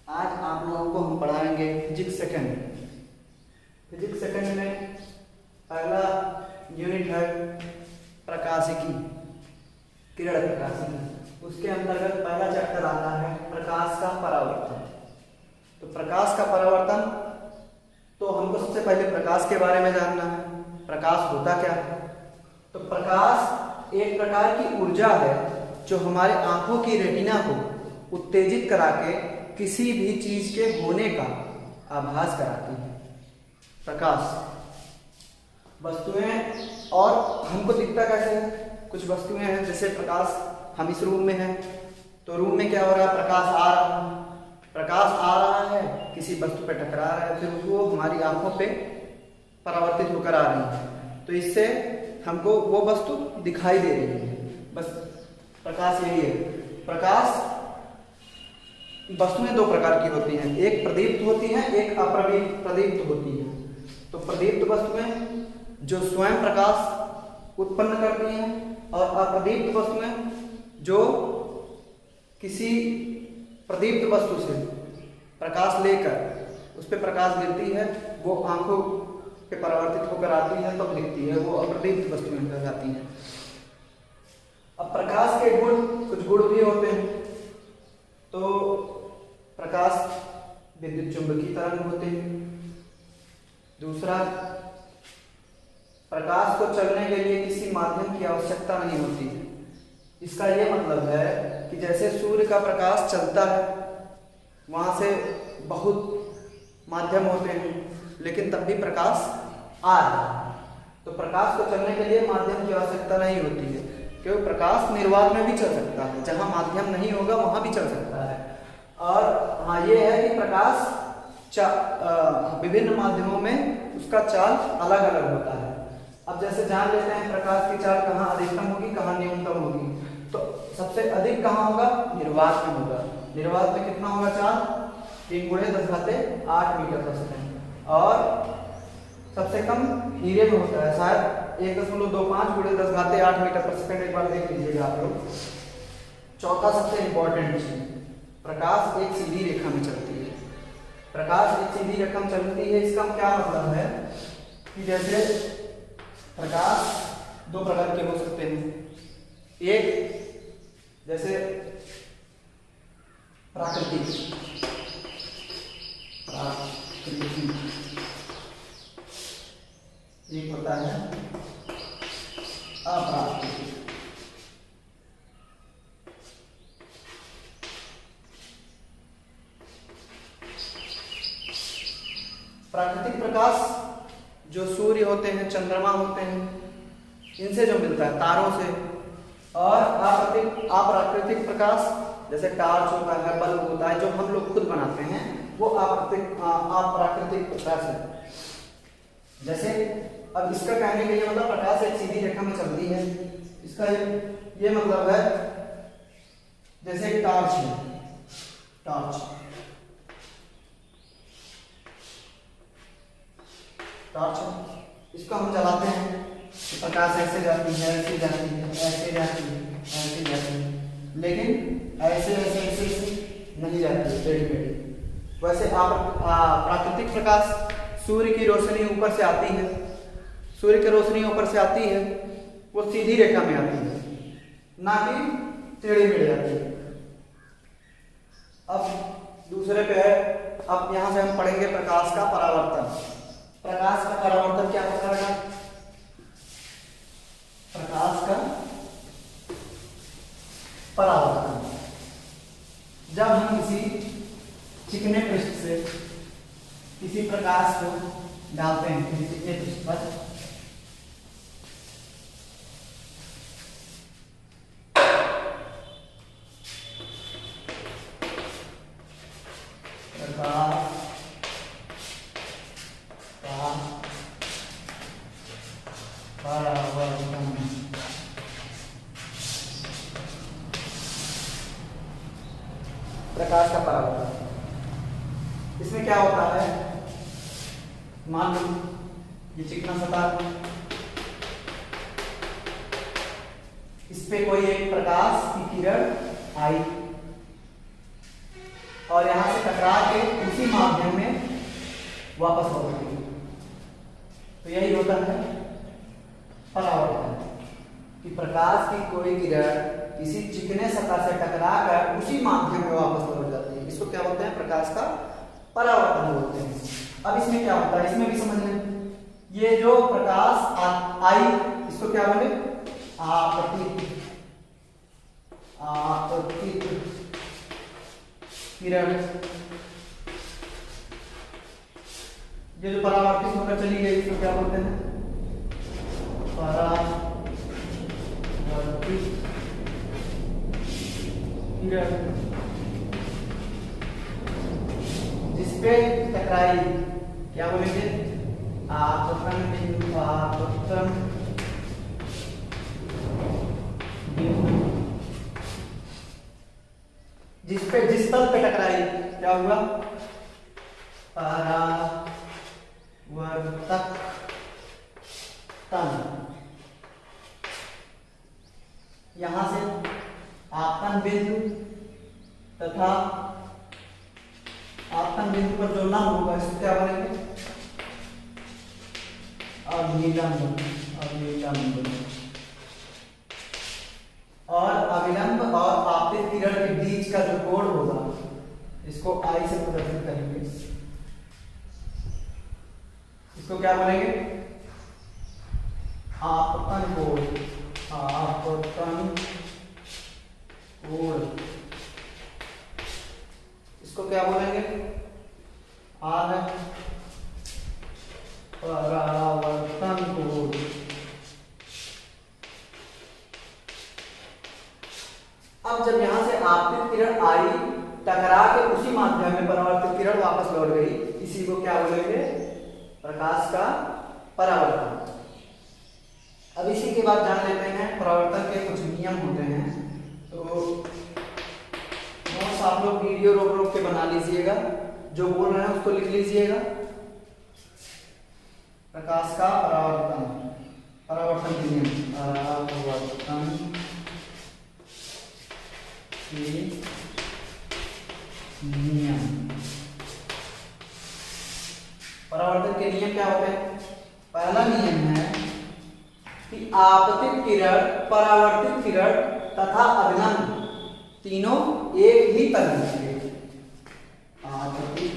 आज आप लोगों को हम पढ़ाएंगे फिजिक्स सेकंड। फिजिक्स सेकंड में पहला यूनिट है प्रकाशिकी, किरण प्रकाशिकी। उसके अंतर्गत पहला चैप्टर आता है प्रकाश का परावर्तन। तो प्रकाश का परावर्तन, तो हमको सबसे पहले प्रकाश के बारे में जानना है। प्रकाश होता क्या है? तो प्रकाश एक प्रकार की ऊर्जा है जो हमारे आंखों की रेटिना को उत्तेजित करा के किसी भी चीज के होने का आभास कराती है। प्रकाश वस्तुएं, और हमको दिखता कैसे है? कुछ वस्तुएं हैं, जैसे प्रकाश, हम इस रूम में हैं तो रूम में क्या हो रहा है? प्रकाश आ रहा है, प्रकाश आ रहा है, किसी वस्तु पे टकरा रहा है, फिर वो हमारी आंखों पे परावर्तित होकर आ रही है, तो इससे हमको वो वस्तु दिखाई दे रही है। बस प्रकाश यही है। प्रकाश वस्तुएं दो प्रकार की होती हैं, एक प्रदीप्त होती है, एक अप्रदीप्त होती है। तो प्रदीप्त वस्तुएं जो स्वयं प्रकाश उत्पन्न करती हैं, और अप्रदीप्त वस्तुएं जो किसी प्रदीप्त वस्तु से प्रकाश लेकर उस पर प्रकाश गिरती है, वो आंखों पे परावर्तित होकर आती है तब दिखती है, वो अप्रदीप्त वस्तुएं कहलाती हैं। अब प्रकाश के गुण, कुछ गुण भी होते हैं। तो प्रकाश विद्युत चुंबकीय तरंग होते हैं। दूसरा, प्रकाश को चलने के लिए किसी माध्यम की आवश्यकता नहीं होती है। इसका ये मतलब है कि जैसे सूर्य का प्रकाश चलता है, वहां से बहुत माध्यम होते हैं, लेकिन तब भी प्रकाश आ रहा है। तो प्रकाश को चलने के लिए माध्यम की आवश्यकता नहीं होती है, क्योंकि प्रकाश निर्वात में भी चल सकता है, जहां माध्यम नहीं होगा वहां भी चल सकता है। और हाँ, ये है कि प्रकाश विभिन्न माध्यमों में उसका चाल अलग अलग होता है। अब जैसे जान लेते हैं प्रकाश की चाल कहाँ अधिकतम होगी, कहाँ न्यूनतम होगी। तो सबसे अधिक कहाँ होगा? निर्वात में होगा। निर्वात में कितना होगा चाल? 3 × 10⁸ मीटर पर सेकंड। और सबसे कम हीरे में होता है, शायद 1.25 × 10⁸ मीटर पर सेकंड। एक बार देख लीजिएगा आप लोग। चौथा सबसे इंपॉर्टेंट चीज, प्रकाश एक सीधी रेखा में चलती है। प्रकाश एक सीधी रेखा में चलती है, इसका क्या मतलब है कि जैसे प्रकाश दो प्रकार के हो सकते हैं। एक जैसे प्राकृतिक, एक होता है अप्राकृतिक। प्राकृतिक प्रकाश जो सूर्य होते हैं, चंद्रमा होते हैं, इनसे जो मिलता है, तारों से। और अप्राकृतिक प्रकाश जैसे टार्च होता है, बल्ब होता है, जो हम लोग खुद बनाते हैं, वो अप्राकृतिक प्रकाश है। जैसे अब इसका कहने का ये मतलब प्रकाश एक सीधी रेखा में चलती है, इसका ये मतलब है जैसे एक टार्च है, टार्च इसको हम जलाते हैं, प्रकाश ऐसे जाती है, ऐसे जाती है, ऐसे जाती है, ऐसे जाती है, लेकिन ऐसे ऐसे ऐसे नहीं जाती है टेढ़ी मेढ़ी। वैसे प्राकृतिक प्रकाश, सूर्य की रोशनी ऊपर से आती है, सूर्य की रोशनी ऊपर से आती है, वो सीधी रेखा में आती है, ना कि टेढ़ी मेढ़ी आती है। अब दूसरे पे है, अब यहां से हम पढ़ेंगे प्रकाश का परावर्तन। प्रकाश का परावर्तन क्या होता है? प्रकाश का परावर्तन, जब हम किसी चिकने पृष्ठ से किसी प्रकाश को डालते हैं किसी चिकने पृष्ठ पर, प्रकाश परावर्तन। प्रकाश का परावर्तन, इसमें क्या होता है? मान लो ये चिकना सतह, इस पे कोई एक प्रकाश की किरण आई और यहाँ से से टकरा के उसी माध्यम में वापस लौटती है। तो यही होता है परावर्तन, कि प्रकाश की कोई किरण किसी चिकने सतह से टकराकर उसी माध्यम में वापस लौट जाती है। इसको क्या बोलते हैं? प्रकाश का परावर्तन बोलते हैं। अब इसमें क्या होता है, इसमें भी समझ लें। ये जो प्रकाश आई, इसको क्या बोले? आपतित किरण। ये जो परावर्तित होकर चली गई, इसको क्या बोलते हैं? परावर्तित किरण। जिसपे टकराई क्या बोलेंगे? आपतन बिंदु। आपतन बिंदु। जिस तल पे टकराई क्या हुआ? परावर्तक तल। यहां से आपतन बिंदु तथा आपतन बिंदु पर जो लंब होगा इसको क्या बोलेंगे? अभिलंब। अभिलंब। और अभिलंब और आपतित किरण के बीच का जो कोण होगा इसको आई से प्रदर्शित करेंगे। इसको क्या बोलेंगे? आपतन कोण। आपतन कोण। इसको क्या बोलेंगे? आर परावर्तन कोण। अब जब यहां से आपतित किरण आई, टकरा के उसी माध्यम में परावर्तित किरण वापस लौट गई, इसी को क्या बोलेंगे? प्रकाश का परावर्तन। अब इसी के बाद जान लेते हैं परावर्तन के कुछ नियम होते हैं। तो नोट्स आप लोग वीडियो रोक रोक के बना लीजिएगा, जो बोल रहे हैं उसको लिख लीजिएगा। प्रकाश का परावर्तन। परावर्तन के नियम। परावर्तन के नियम। परावर्तन के नियम क्या होते हैं? पहला नियम है कि आपतित किरण, परावर्तित किरण तथा अभिलंब तीनों एक ही तल में होंगे। आपतित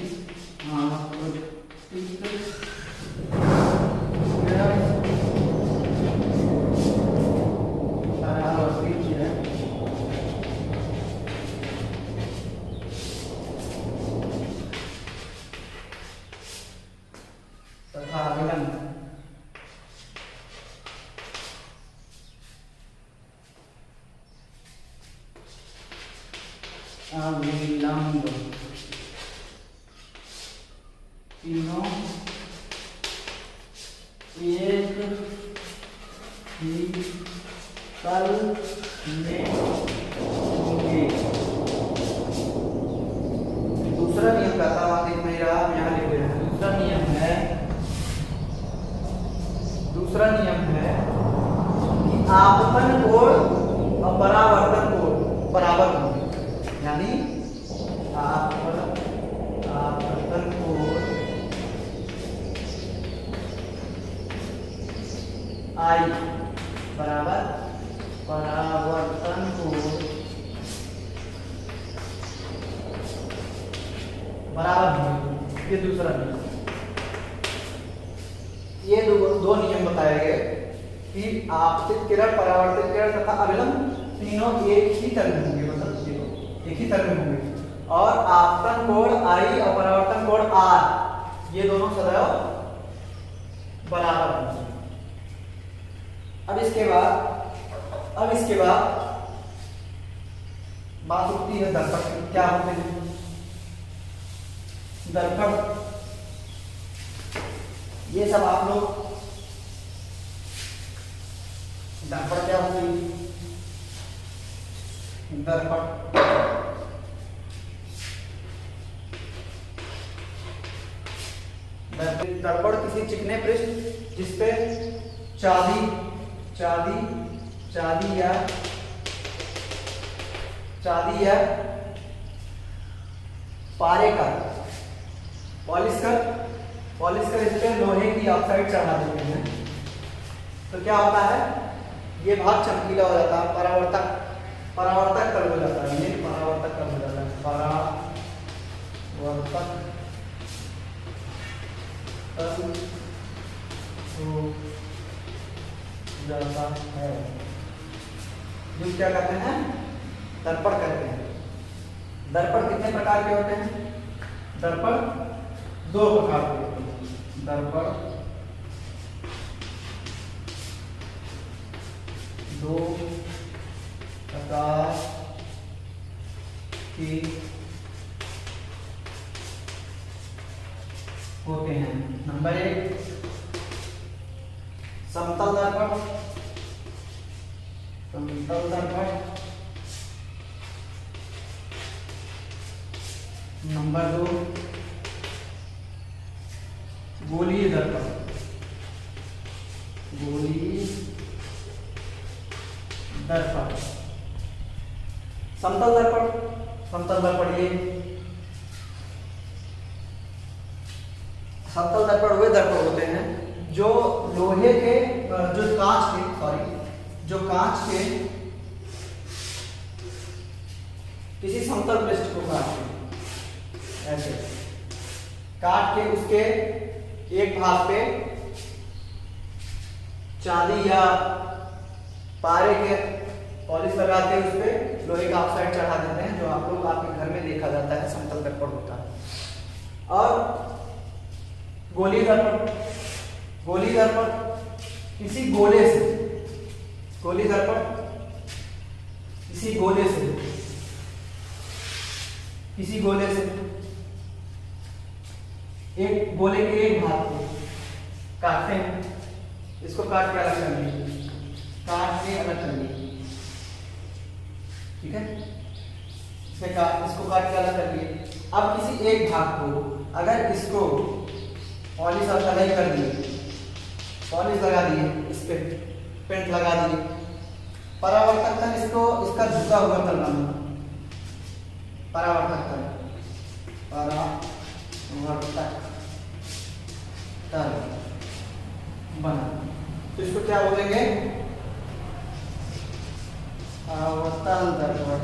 तथा अभिलंब अभिलंब तीनों एक ही तल में होंगे। दूसरा नियम कहता हूं, मेरा यहाँ लिख रहे हैं। दूसरा नियम है कि आपतन कोण और परावर्तन कोण बराबर होंगे। यानी आपतन कोण आई बराबर परावर्तन कोण बराबर होंगे। ये दूसरा नियम। ये दो नियम बताए गए कि आपतित किरण, परावर्तित किरण तथा अभिलंब तीनों एक ही तल में होंगे। मतलब एक ही तल में होंगे। और आपतन कोण आई और परावर्तन कोण आर, ये दोनों सदैव बराबर होंगे। अब इसके बाद बात उठती है दर्पण। क्या होते हैं दर्पण? ये सब आप लोग, दर्पण क्या होती है? दर्पण दर्पण किसी चिकने पृष्ठ जिसपे चांदी या पारे कर, पॉलिश कर इस पे लोहे की ऑक्साइड चढ़ा देते हैं तो क्या होता है, ये भाग चमकीला हो जाता है, परावर्तक कल हो जाता है, ये परावर्तक कल हो जाता है, परावर्तक कल हो जाता है। जो क्या कहते हैं, दर्पण कहते हैं। दर्पण कितने प्रकार के होते हैं, दर्पण 2 प्रकार के होते हैं। दर्पण 2 प्रकार के होते हैं। नंबर 1 समतल दर्पण, नंबर 2 गोलीय दर्पण, समतल दर्पण ये समतल दर्पण वे दर्पण होते हैं जो लोहे के, जो कांच के किसी समतल पृष्ठ को ऐसे काट के उसके एक भाग पे चांदी या पारे के पॉलिश लगाते हैं, उस पे लोहे का ऑक्साइड चढ़ा देते हैं, जो आप लोग आपके घर में देखा जाता है, समतल दर्पण होता है। और गोलीय दर्पण किसी गोले से एक गोले के एक भाग को काटते हैं, इसको काट के अलग कर लिए, ठीक है, इसको काट के अलग कर लिए। अब किसी एक भाग को अगर इसको पॉलिश और कलर कर दिए, पॉलिश लगा दिए, इस पे पेंट लगा दिए, परावर्तक तल इसका झुका हुआ तल बना, परावर्तक तल बना, तो इसको क्या बोलेंगे, अवतल दर्पण।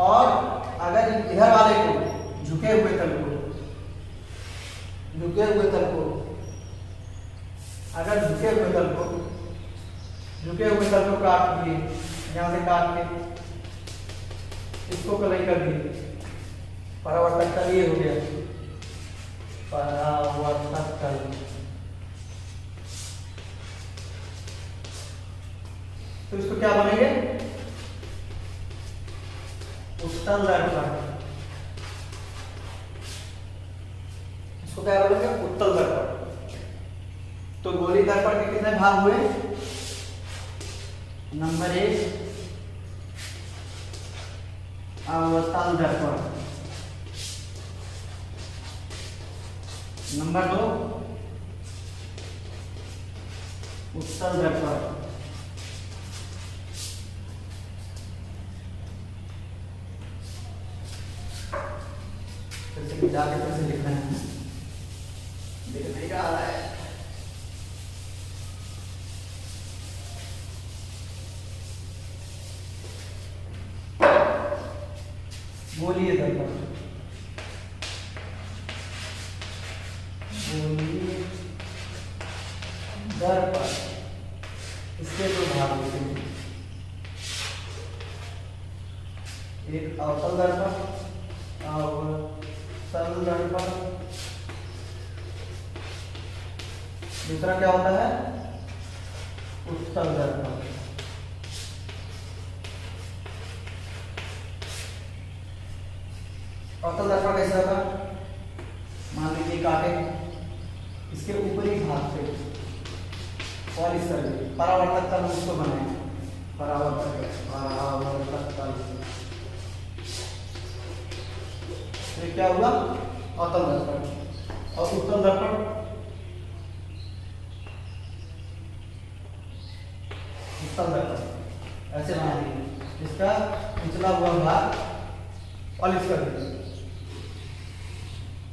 और अगर इधर वाले को झुके हुए तल को काट दिए, यहाँ से काट के इसको कलई कर दिए, परावर्तक तल ये हो गया, परावर्तक तल। तो इसको क्या बनेंगे, उत्तल दर्पण। इसको क्या बोलेंगे, उत्तल दर्पण। तो गोली दर्पण के कितने भाग हुए, नंबर 1 अवतल दर्पण, नंबर 2 उत्तल दर्पण, जैसे कि जाके कैसे लिखना है, देख नहीं रहा है। गोलीय दर्पण, इसके 2 भाग होते हैं, एक अवतल दर्पण, दूसरा क्या होता है, उत्तल दर्पण। अवतल दर्पण कैसे होगा, मान लीजिए काटे, इसके ऊपरी भाग पे पॉलिश कर दी, परावर्तक तल उसको बनाए, परावर्तक तल, ये क्या हुआ, अवतल दर्पण। और उत्तल दर्पण, ऐसे बना दिए, इसका निचला हुआ भाग पॉलिश कर दीजिए।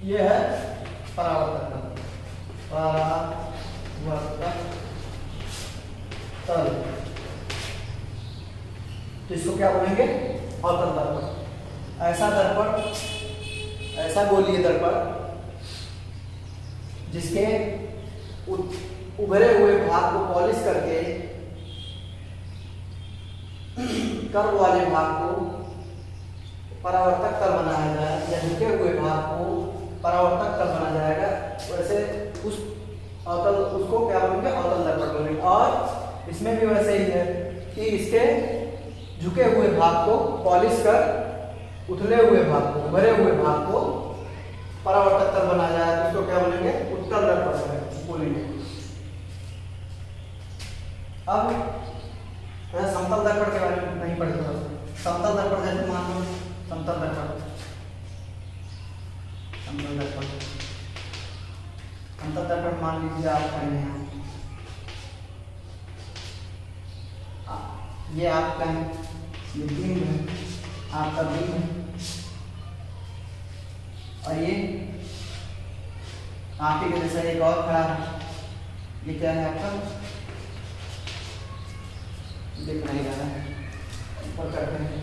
ये है परावर्तक तल। परावर्तक तल, तो इसको क्या बोलेंगे? अवतल दर्पण। ऐसा दर्पण, ऐसा गोलीय दर्पण जिसके उभरे हुए भाग को पॉलिश करके कर्व वाले भाग को परावर्तक तल बनाया जाए, या झुके हुए भाग को परावर्तक तल बनाया जाएगा, वैसे उस अवतल, उसको क्या बोलेंगे? अवतल दर्पण बोलेंगे। और इसमें भी वैसे ही है कि इसके झुके हुए भाग को पॉलिश कर उथले हुए भाग को, उभरे हुए भाग को परावर्तक तल बनाया जाए, तो उसको क्या बोलेंगे? उत्तल दर्पण बोलेंगे। अब समतल दर्पण के बारे में नहीं पढ़े थोड़ा सा। समतल दर्पण जैसे मान लो समतल दर्पण, समतल दर्पण, समतल दर्पण मान लीजिए आप पढ़े हैं, ये आपका है, ये बीम है, आपका बीम है, और ये आप ही के जैसा एक और खड़ा है, ये क्या है आपका? दिख नहीं रहा है, ऊपर करते हैं।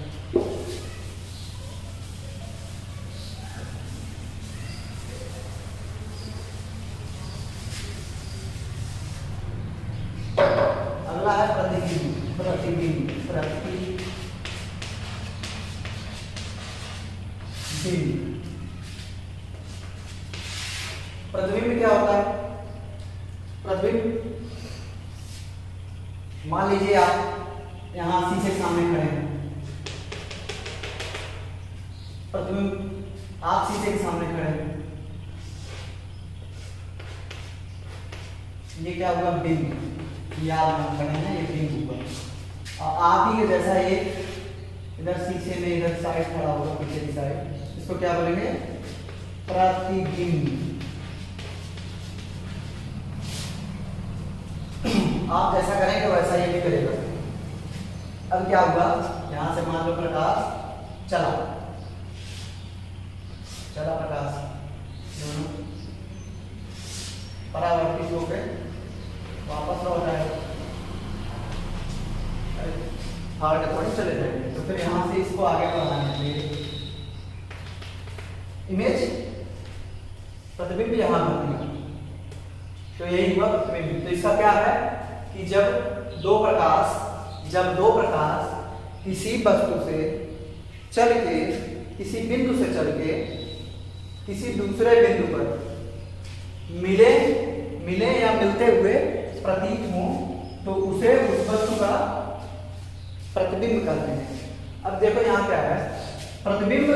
अगला है प्रतिबिंब। प्रतिबिंब, प्रतिबिंब, प्रतिबिंब क्या होता है? प्रतिबिंब, मान लीजिए आप यहाँ शीशे के सामने खड़े हैं, प्रतिबिंब आप शीशे के सामने खड़े हैं, ये क्या हुआ? बिंब। ये आप खड़े हैं, ये बिंब हुआ। और आप ही के जैसा एक इधर शीशे में इधर साइड खड़ा होगा, पीछे की साइड, इसको क्या बोलेंगे? प्रतिबिंब। आप जैसा करेंगे वैसा ये भी करेगा। अब क्या हुआ? यहां से मान लो प्रकाश चला, चला प्रकाश, दोनों परावर्तित होकर वापस लौट आएगा, हार्ड अकॉर्डिंग चले जाएंगे। तो फिर यहां से इसको आगे बढ़ाने के लिए इमेज प्रतिबिंब यहां बनती है, तो यही हुआ प्रतिबिंब। तो इसका क्या है कि जब दो प्रकाश किसी वस्तु से चल के, किसी बिंदु से चल के किसी दूसरे बिंदु पर मिले या मिलते हुए प्रतीत हो, तो उसे उस वस्तु का प्रतिबिंब कहते हैं। अब देखो यहाँ क्या है, प्रतिबिंब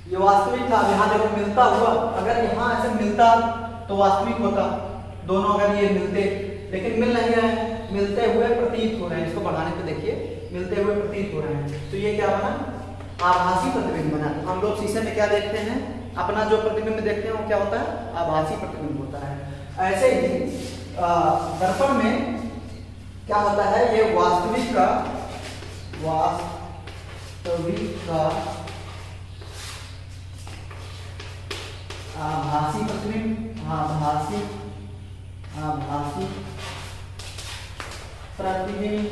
ये वास्तविक था, यहाँ देखो मिलता हुआ, अगर यहाँ ऐसे मिलता तो वास्तविक होता, दोनों अगर ये मिलते, लेकिन मिल नहीं रहे हैं, मिलते हुए प्रतीत हो रहे हैं। इसको बढ़ाने पे देखिए, मिलते हुए प्रतीत हो रहे हैं, तो ये क्या बना? आभासी प्रतिबिंब बना। हम लोग शीशे में क्या देखते हैं? अपना जो प्रतिबिंब देखते हैं वो क्या होता है? आभासी प्रतिबिंब होता है। ऐसे ही दर्पण में क्या होता है? ये वास्तविक का आभासी प्रतिबिंब, आभासी प्रतिबिंब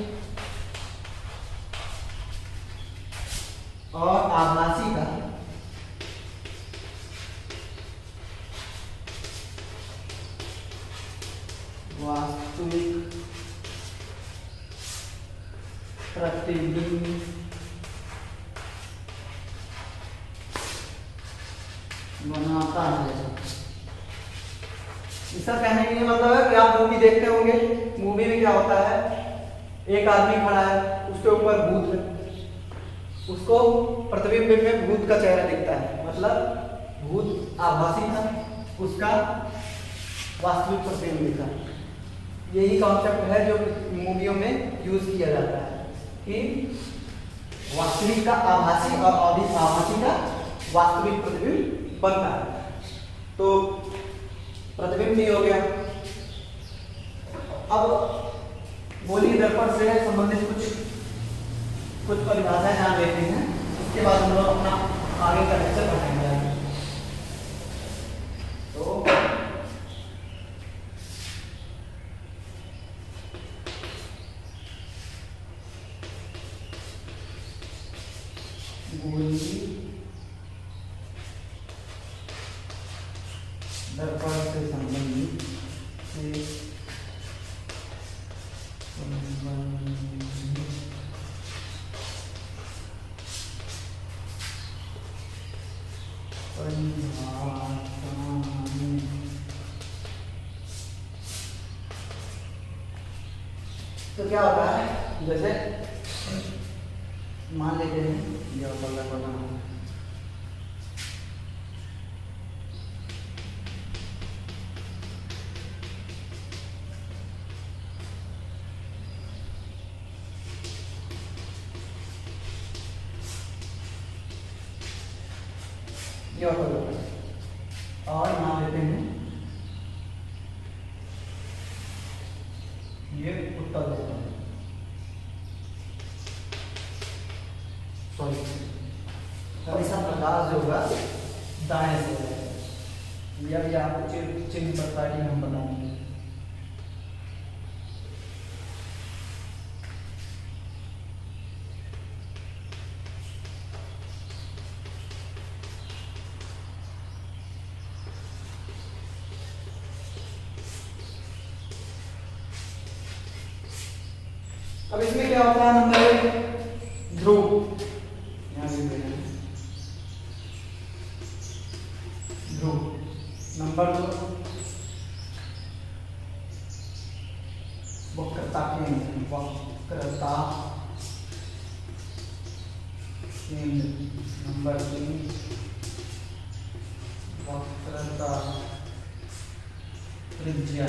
और आभासी का वास्तविक प्रतिबिंब बनाता है। इसका कहने का ये मतलब है कि आप मूवी देखते होंगे, मूवी में क्या होता है? एक आदमी खड़ा है, उसके ऊपर भूत है, उसको प्रतिबिंब में भूत का चेहरा दिखता है, मतलब भूत आभासी था, उसका वास्तविक प्रतिबिंब दिखा। यही कॉन्सेप्ट है जो मूवियों में यूज किया जाता है कि वास्तविक का आभासी और आभासी का वास्तविक प्रतिबिंब बनता है। तो प्रतिबिंब भी हो गया। अब गोलीय दर्पण से संबंधित कुछ कुछ परिभाषाएं जान लेते हैं, उसके बाद हम लोग अपना आगे का लेक्चर बढ़ाएंगे। तो गोली दर्पण से संबंधित तो क्या होता है, जैसे मान लेते हैं यह पल्ला बना यह पल्ला, और मान लेते हैं ये उत्तर देता है, सॉरी हमेशा प्रकाश जो होगा दाएं से है। यह भी आपको चिन्ह प्रकार की हम बताएंगे। अब इसमें क्या होता है, नंबर एक ध्रुव, यहाँ भी देना है ध्रुव। नंबर दो वक्रता केंद्र, वक्रता केंद्र। नंबर तीन वक्रता त्रिज्या।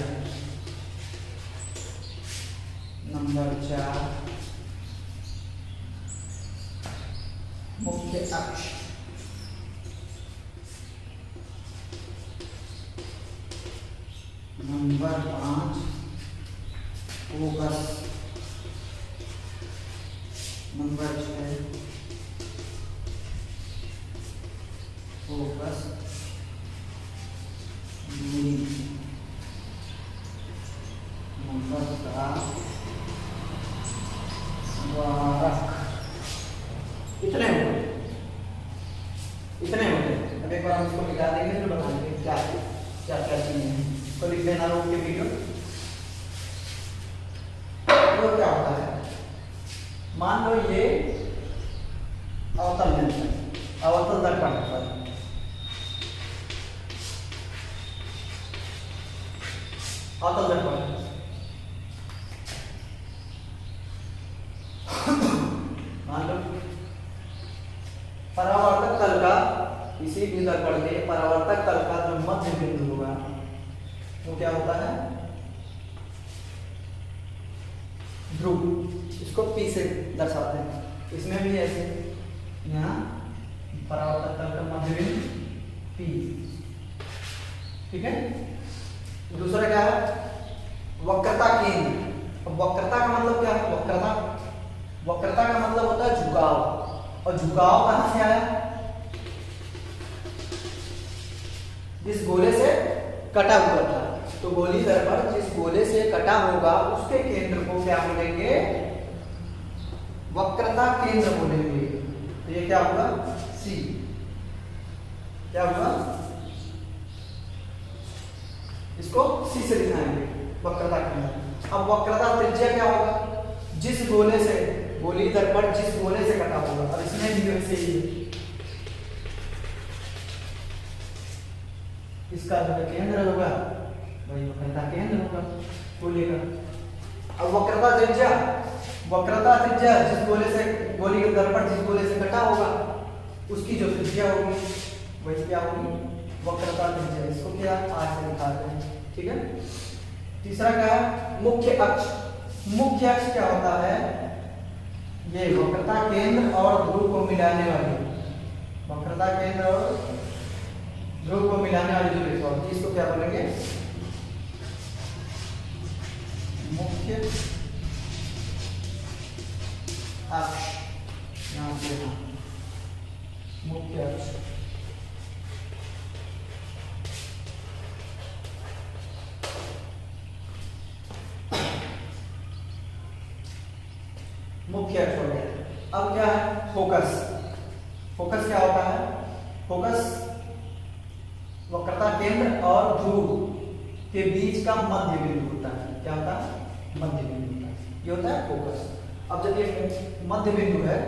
नंबर चार मुख्य अक्ष। नंबर पांच फोकस। नंबर छह फोकस दूरी। नंबर सात इतने हो गए, इतने हो गए। अब एक बार हम इसको मिटा देंगे, फिर बताएंगे क्या क्या क्या चीजें हैं। तो लिख देना रोक के वीडियो। तो क्या होता है, मान लो ये अवतल जंक्शन, अवतल दर्पण पर अवतल दर्पण मान लो परावर्तक तल का, किसी भी दर्पण के परावर्तक तल का जो मध्य बिंदु होगा वो क्या होता है, ध्रुव। इसको P से दर्शाते हैं। इसमें भी ऐसे, यहाँ परावर्तक तल का मध्य बिंदु P, ठीक है। दूसरा क्या है, वक्रता केंद्र। अब वक्रता का मतलब क्या है, वक्रता का मतलब होता है झुकाव। और झुकाव कहां से आया, जिस गोले से कटा हुआ था। तो गोली दर्पण जिस गोले से कटा होगा उसके केंद्र को क्या बोलेंगे, वक्रता केंद्र बोलेंगे। तो ये क्या होगा, C। क्या होगा, इसको C से दिखाएंगे, वक्रता केंद्र। अब वक्रता त्रिज्या क्या होगा, जिस गोले से, गोली दर्पण जिस गोले से कटा होगा। अब इसमें भी वैसे ही है, इसका जो केंद्र होगा वही वक्रता केंद्र होगा गोले का। अब वक्रता त्रिज्या, वक्रता त्रिज्या जिस गोले से, गोली का दर्पण जिस गोले से कटा होगा उसकी जो त्रिज्या होगी वही क्या होगी, वक्रता त्रिज्या। इसको क्या आज से दिखाते हैं, ठीक है। तीसरा क्या है, मुख्य अक्ष। मुख्य अक्ष क्या होता है, ये वक्रता केंद्र और ध्रुव को मिलाने वाली, वक्रता केंद्र और ध्रुव को मिलाने वाली जो रेखा होती है इसको क्या बोलेंगे, मुख्य अक्ष। रेखा, मुख्य अक्ष। मुख्य अक्ष हो गया। अब क्या है फोकस। फोकस क्या होता है? फोकस वक्रता केंद्र और ध्रुव के बीच का मध्य बिंदु होता है। क्या होता है? मध्य बिंदु होता है। ये होता है फोकस। अब जब ये मध्य बिंदु है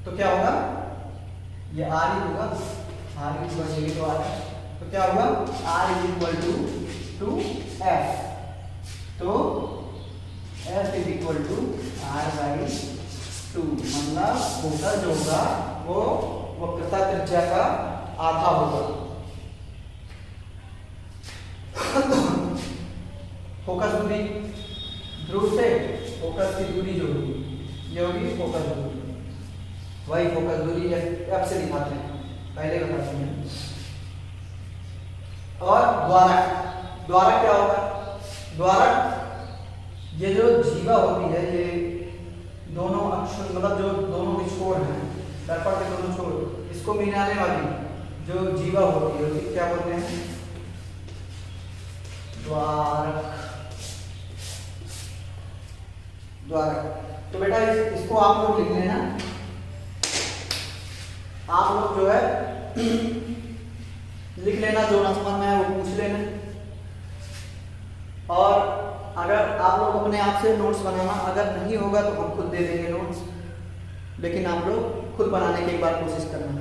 तो क्या होगा? ये आर ही होगा, आर इक्वल ये तो आर है, तो क्या होगा? R is equal to F, तो F is equal to R by 2, मतलब फोकस जो होगा वो वक्रता त्रिज्या का आधा होगा। फोकस दूरी ध्रुव से फोकस की दूरी जो होगी ये होगी फोकस दूरी, वही फोकस दूरी एफ से दिखाते हैं, पहले बताते हैं। और द्वारक, द्वारक क्या होगा? द्वारक ये जो जीवा होती है, ये दोनों अक्ष मतलब जो दोनों के छोर हैं, दर्पण के दोनों छोर, इसको मिलाने वाली जो जीवा होती है उसे क्या बोलते हैं? द्वारक। द्वारक। तो बेटा इसको आप लोग लिख लेना, आप लोग जो है लिख लेना, जो ना समझ में आए वो पूछ लेना। और अगर आप लोग अपने आप से नोट्स बनाना अगर नहीं होगा तो हम खुद दे देंगे नोट्स, लेकिन आप लोग खुद बनाने की एक बार कोशिश करना।